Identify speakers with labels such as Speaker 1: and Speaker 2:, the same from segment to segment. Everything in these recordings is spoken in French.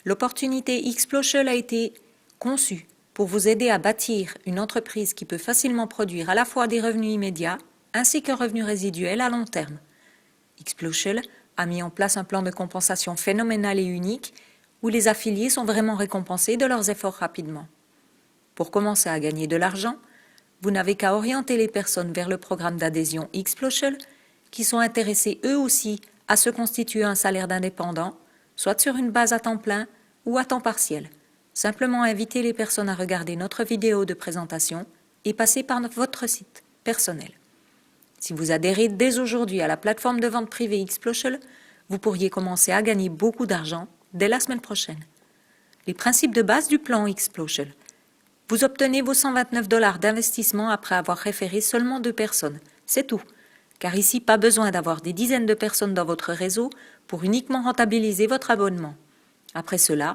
Speaker 1: L'opportunité Xplosion a été conçue pour vous aider à bâtir une entreprise qui peut facilement produire à la fois des revenus immédiats ainsi qu'un revenu résiduel à long terme. Xplosion a mis en place un plan de compensation phénoménal et unique où les affiliés sont vraiment récompensés de leurs efforts rapidement. Pour commencer à gagner de l'argent, vous n'avez qu'à orienter les personnes vers le programme d'adhésion Xplosion qui sont intéressés eux aussi à se constituer un salaire d'indépendant, soit sur une base à temps plein ou à temps partiel. Simplement invitez les personnes à regarder notre vidéo de présentation et passer par votre site personnel. Si vous adhérez dès aujourd'hui à la plateforme de vente privée Xplosion, vous pourriez commencer à gagner beaucoup d'argent dès la semaine prochaine. Les principes de base du plan Xplosion. Vous obtenez vos 129 $ d'investissement après avoir référé seulement 2 personnes. C'est tout. Car ici, pas besoin d'avoir des dizaines de personnes dans votre réseau pour uniquement rentabiliser votre abonnement. Après cela,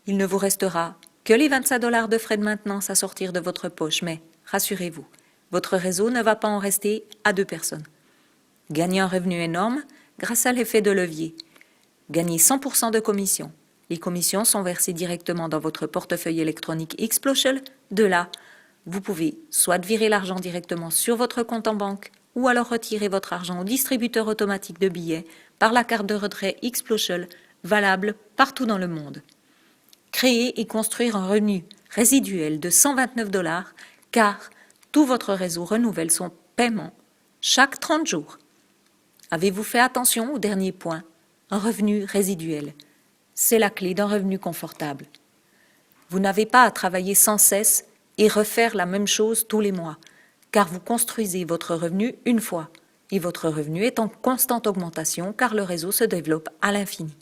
Speaker 1: il ne vous restera que les 25 $ de frais de maintenance à sortir de votre poche, mais rassurez-vous, votre réseau ne va pas en rester à 2 personnes. Gagnez un revenu énorme grâce à l'effet de levier. Gagnez 100% de commission. Les commissions sont versées directement dans votre portefeuille électronique Xplosion. De là, vous pouvez soit virer l'argent directement sur votre compte en banque, ou alors retirer votre argent au distributeur automatique de billets par la carte de retrait Xplosion, valable partout dans le monde. Créer et construire un revenu résiduel de 129 $, car tout votre réseau renouvelle son paiement chaque 30 jours. Avez-vous fait attention au dernier point? Un revenu résiduel. C'est la clé d'un revenu confortable. Vous n'avez pas à travailler sans cesse et refaire la même chose tous les mois, car vous construisez votre revenu une fois, et votre revenu est en constante augmentation car le réseau se développe à l'infini.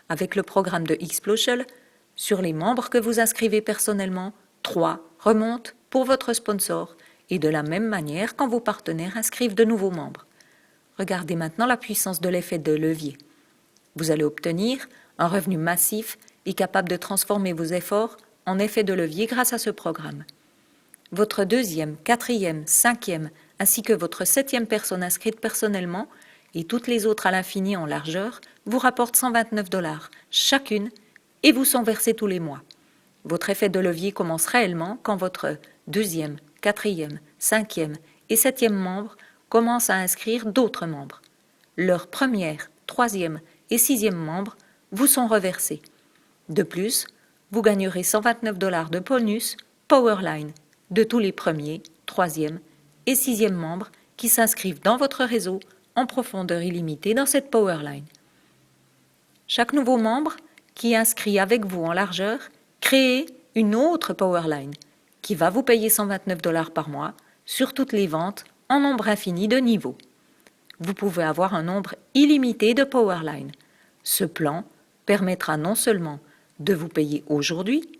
Speaker 1: Avec le programme de Xplosion, sur les membres que vous inscrivez personnellement, 3 remontent pour votre sponsor, et de la même manière quand vos partenaires inscrivent de nouveaux membres. Regardez maintenant la puissance de l'effet de levier. Vous allez obtenir un revenu massif et capable de transformer vos efforts en effet de levier grâce à ce programme. Votre 2e, 4e, 5e ainsi que votre 7e personne inscrite personnellement et toutes les autres à l'infini en largeur vous rapportent 129 $ chacune et vous sont versés tous les mois. Votre effet de levier commence réellement quand votre 2e, 4e, 5e et 7e membre commencent à inscrire d'autres membres. Leurs 1er, 3e et 6e membres vous sont reversés. De plus, vous gagnerez 129 $ de bonus Powerline de tous les 1er, 3e et 6e membres qui s'inscrivent dans votre réseau en profondeur illimitée dans cette Powerline. Chaque nouveau membre qui inscrit avec vous en largeur crée une autre Powerline qui va vous payer 129 $ par mois sur toutes les ventes en nombre infini de niveaux. Vous pouvez avoir un nombre illimité de Powerline. Ce plan permettra non seulement de vous payer aujourd'hui,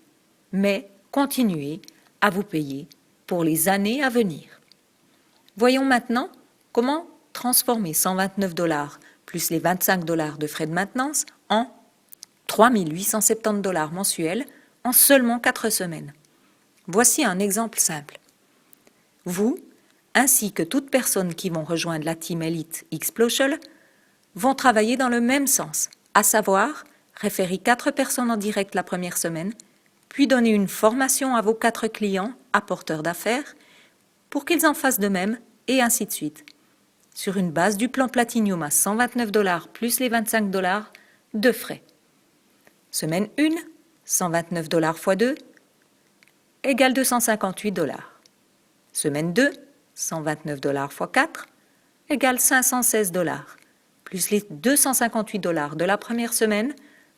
Speaker 1: mais continuer à vous payer pour les années à venir. Voyons maintenant comment transformer 129 $ plus les 25 $ de frais de maintenance en 3 870 $ mensuels en seulement 4 semaines. Voici un exemple simple. Vous, ainsi que toute personne qui vont rejoindre la Team Elite Xplosion, vont travailler dans le même sens, à savoir référer 4 personnes en direct la première semaine, puis donner une formation à vos 4 clients apporteurs d'affaires pour qu'ils en fassent de même, et ainsi de suite. Sur une base du plan Platinum à 129 $ plus les 25 $ de frais. Semaine 1, 129 $ x 2 égale 258 $. Semaine 2, 129 $ x 4 égale 516 $, plus les 258 $ de la première semaine,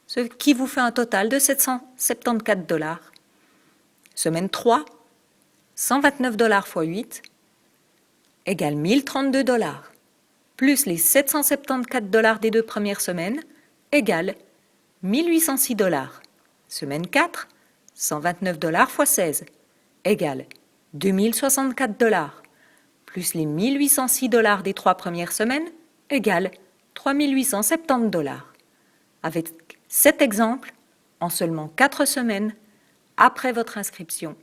Speaker 1: ce qui vous fait un total de 774 $. Semaine 3, 129 $ x 8 égale 1032 $, plus les 774 $ des 2 premières semaines égale 1806 $. Semaine 4, 129 $ x 16 égale 2064 $, plus les 1806 $ des 3 premières semaines égale 3870 $. Avec cet exemple, en seulement 4 semaines, après votre inscription,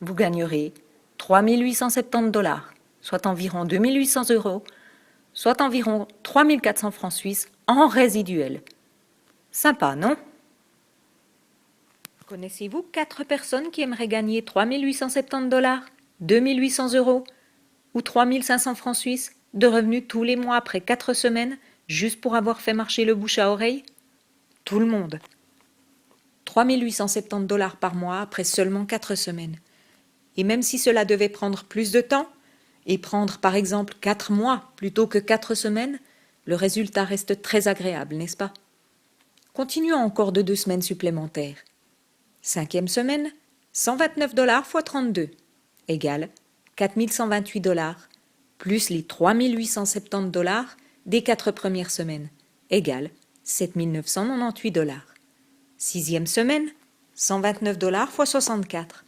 Speaker 1: vous gagnerez 3870 $, soit environ 2800 €, soit environ 3400 francs suisses en résiduel. Sympa, non? Connaissez-vous 4 personnes qui aimeraient gagner 3 870 $, 2 800 € ou 3 500 francs suisses de revenus tous les mois après 4 semaines juste pour avoir fait marcher le bouche à oreille? Tout le monde. 3 870 $ par mois après seulement 4 semaines. Et même si cela devait prendre plus de temps, et prendre par exemple 4 mois plutôt que 4 semaines, le résultat reste très agréable, n'est-ce pas? Continuons encore de 2 semaines supplémentaires. 5e semaine, 129 $ x 32 égale 4 128 $, plus les 3 870 $ des 4 premières semaines, égale 7 998 $. 6e semaine, 129 $ x 64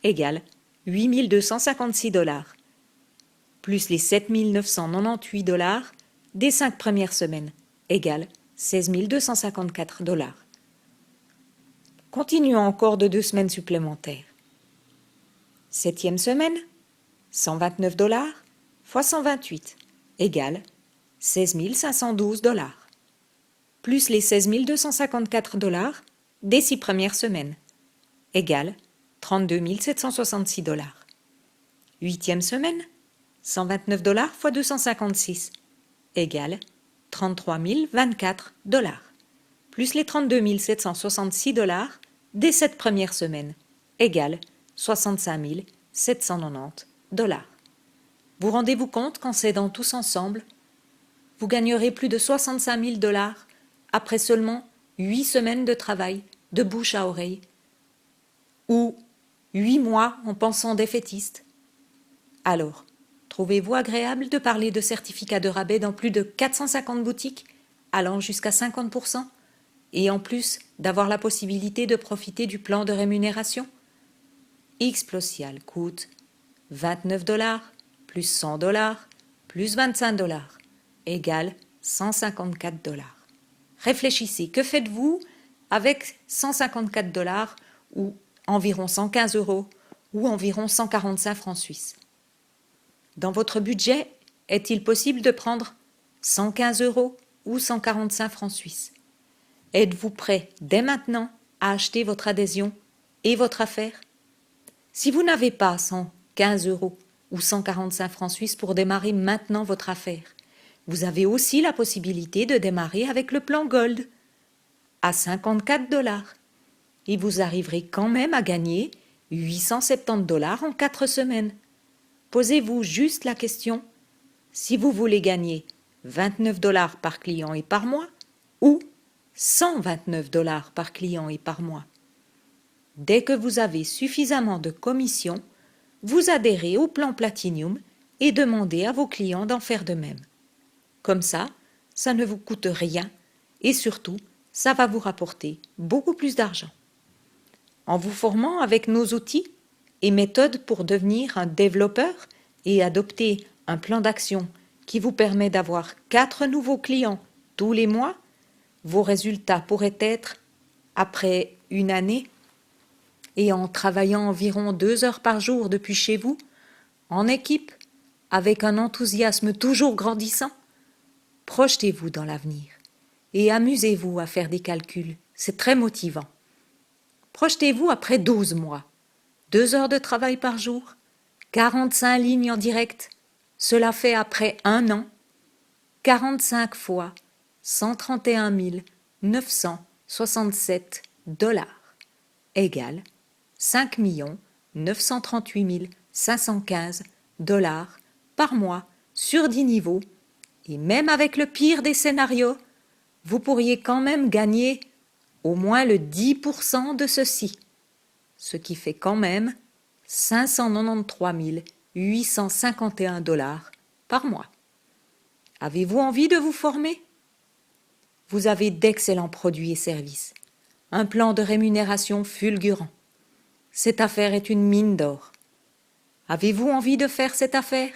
Speaker 1: égale 8 256 $, plus les 7 998 $ des 5 premières semaines, égale 16 254 $. Continuons encore de 2 semaines supplémentaires. 7e semaine, 129 $ x 128 égale 16 512 $, plus les 16 254 $ des 6 premières semaines, égale 32 766 $. 8e semaine, 129 $ x 256 égale 33 024 $, plus les 32 766 $ des 7 premières semaines, égale 65 790 $. Vous rendez-vous compte qu'en s'aidant tous ensemble, vous gagnerez plus de 65 000 $ après seulement 8 semaines de travail de bouche à oreille, ou 8 mois en pensant défaitiste. Alors, trouvez-vous agréable de parler de certificats de rabais dans plus de 450 boutiques, allant jusqu'à 50%, et en plus d'avoir la possibilité de profiter du plan de rémunération? Xplocial coûte 29 $ plus 100 $ plus 25 $ égale 154 $. Réfléchissez, que faites-vous avec 154 $ ou environ 115 € ou environ 145 francs suisses? Dans votre budget, est-il possible de prendre 115 € ou 145 francs suisses? Êtes-vous prêt dès maintenant à acheter votre adhésion et votre affaire? Si vous n'avez pas 115 € ou 145 francs suisses pour démarrer maintenant votre affaire, vous avez aussi la possibilité de démarrer avec le plan Gold à 54 $, et vous arriverez quand même à gagner 870 $ en 4 semaines. Posez-vous juste la question si vous voulez gagner 29 $ par client et par mois ou 129 $ par client et par mois. Dès que vous avez suffisamment de commissions, vous adhérez au plan Platinum et demandez à vos clients d'en faire de même. Comme ça ne vous coûte rien et surtout, ça va vous rapporter beaucoup plus d'argent. En vous formant avec nos outils et méthodes pour devenir un développeur et adopter un plan d'action qui vous permet d'avoir 4 nouveaux clients tous les mois, vos résultats pourraient être, après une année, et en travaillant environ 2 heures par jour depuis chez vous, en équipe, avec un enthousiasme toujours grandissant, projetez-vous dans l'avenir et amusez-vous à faire des calculs, c'est très motivant. Projetez-vous après 12 mois, 2 heures de travail par jour, 45 lignes en direct, cela fait après 1 an, 45 fois 131 967 $, égale 5 938 515 $ par mois sur 10 niveaux, et même avec le pire des scénarios, vous pourriez quand même gagner au moins le 10% de ceci, ce qui fait quand même 593 851 $ par mois. Avez-vous envie de vous former? Vous avez d'excellents produits et services, un plan de rémunération fulgurant. Cette affaire est une mine d'or. Avez-vous envie de faire cette affaire?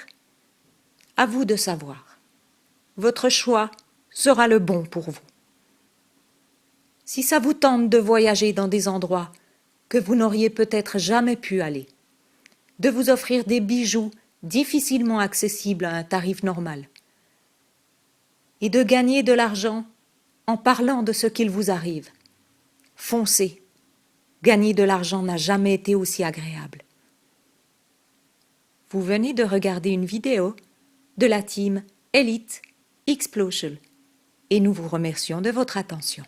Speaker 1: À vous de savoir. Votre choix sera le bon pour vous. Si ça vous tente de voyager dans des endroits que vous n'auriez peut-être jamais pu aller, de vous offrir des bijoux difficilement accessibles à un tarif normal, et de gagner de l'argent en parlant de ce qu'il vous arrive, foncez. Gagner de l'argent n'a jamais été aussi agréable. Vous venez de regarder une vidéo de la team Elite Explosion et nous vous remercions de votre attention.